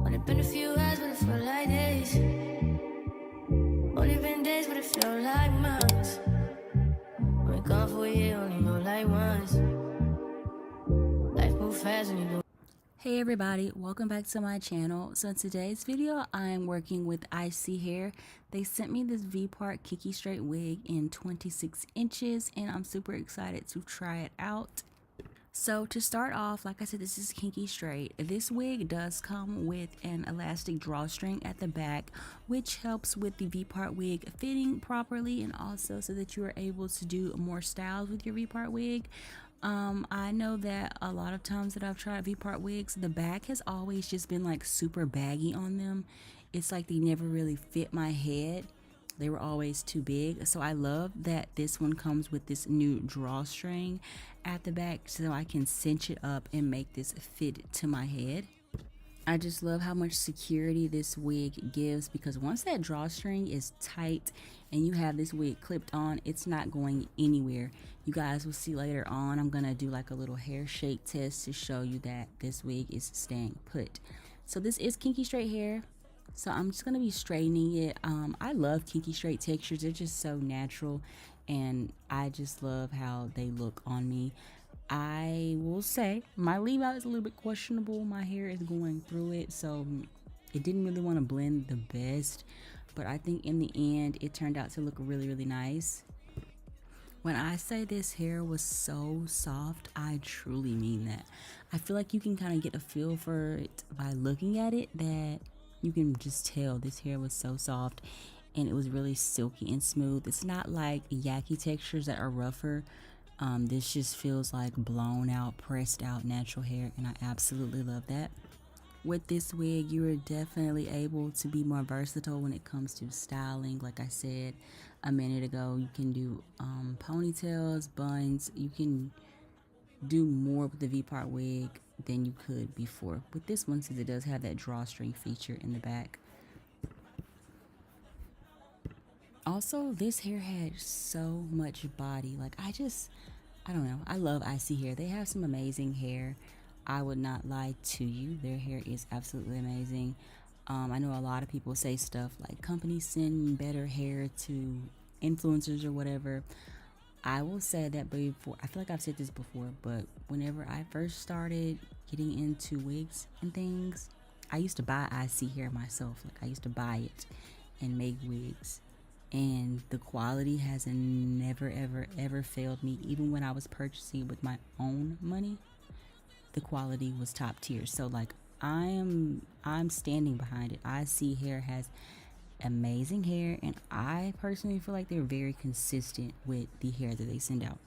Only been a few hours, but it felt like days. Only been days, but it felt like months. Been gone for a year, only know like once. Life moves fast when you do. Hey everybody, welcome back to my channel. So in today's video, I'm working with Icy Hair. They sent me this V-part Kinky straight wig in 26 inches and I'm super excited to try it out. So to start off, like I said, this is Kinky straight. This wig does come with an elastic drawstring at the back, which helps with the V-part wig fitting properly and also so that you are able to do more styles with your V-part wig. I know that a lot of times that I've tried V-part wigs, the back has always just been like super baggy on them. It's like they never really fit my head. They were always too big. So I love that this one comes with this new drawstring at the back so I can cinch it up and make this fit to my head. I just love how much security this wig gives because once that drawstring is tight and you have this wig clipped on, it's not going anywhere. You guys will see later on, I'm gonna do like a little hair shake test to show you that this wig is staying put. So this is Kinky straight hair. So I'm just gonna be straightening it. I love Kinky straight textures. They're just so natural and I just love how they look on me. I will say my leave out is a little bit questionable. My hair is going through it, so it didn't really want to blend the best, but I think in the end it turned out to look really, really nice. When I say this hair was so soft, I truly mean that. I feel like you can kind of get a feel for it by looking at it, that you can just tell this hair was so soft and it was really silky and smooth. It's not like yucky textures that are rougher. This just feels like blown out, pressed out natural hair, and I absolutely love that. With this wig, you are definitely able to be more versatile when it comes to styling. Like I said a minute ago, you can do ponytails, buns. You can do more with the V-part wig than you could before. With this one, since it does have that drawstring feature in the back. Also, this hair had so much body. Like, I don't know. I love Icy Hair. They have some amazing hair. I would not lie to you. Their hair is absolutely amazing. I know a lot of people say stuff like companies send better hair to influencers or whatever. I will say that before. I feel like I've said this before, but whenever I first started getting into wigs and things, I used to buy Icy Hair myself. Like, I used to buy it and make wigs. And the quality has never ever failed me. Even when I was purchasing it with my own money, the quality was top tier. So like I'm standing behind it. Icy Hair has amazing hair and I personally feel like they're very consistent with the hair that they send out.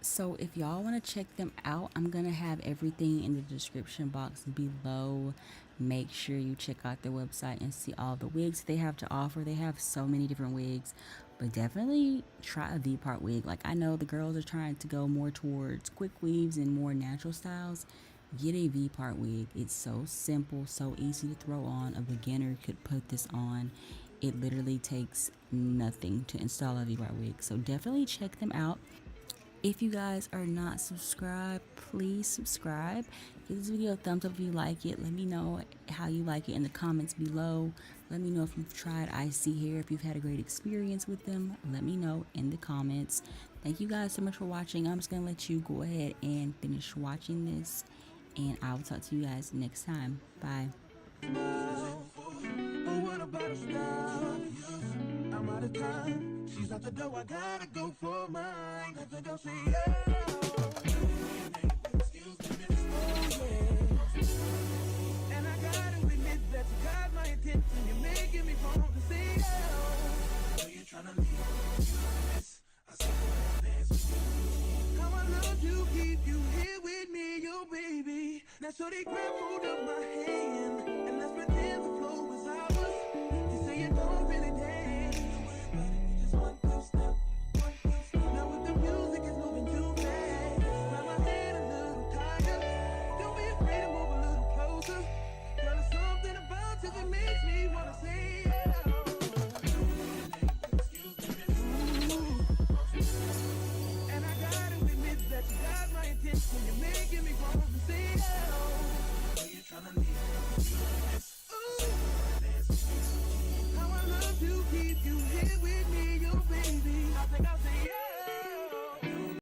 So if y'all want to check them out, I'm gonna have everything in the description box below. Make sure you check out their website and see all the wigs they have to offer. They have so many different wigs, but definitely try a V-part wig. Like, I know the girls are trying to go more towards quick weaves and more natural styles. Get a V-part wig. It's so simple, so easy to throw on. A beginner could put this on. It literally takes nothing to install a V-part wig. So definitely check them out. If you guys are not subscribed, please subscribe. Give this video a thumbs up if you like it. Let me know how you like it in the comments below. Let me know if you've tried Icy Hair, if you've had a great experience with them. Let me know in the comments. Thank you guys so much for watching. I'm just going to let you go ahead and finish watching this. And I will talk to you guys next time. Bye. I'm out of time. She's at the door. I gotta go for mine. At the door, say yeah. Excuse me, miss. Oh yeah. And I gotta admit that you got my attention. You're making me want to say yeah. Know you're trying to leave. Miss, I saw you dance with you. How I love to keep you here with me, yo baby. Now so they grab hold of my hand and let's pretend the flow was ours. You say you don't really dance. Just one, two step. Now with the music is moving too fast. Grab my hand a little tighter. Don't be afraid to move a little closer. Girl, there's something about you that makes me wanna say yeah. And I gotta admit that you got my attention. You're making me want to say yeah. You're trying to leave. Ooh. keep you here with me, oh baby.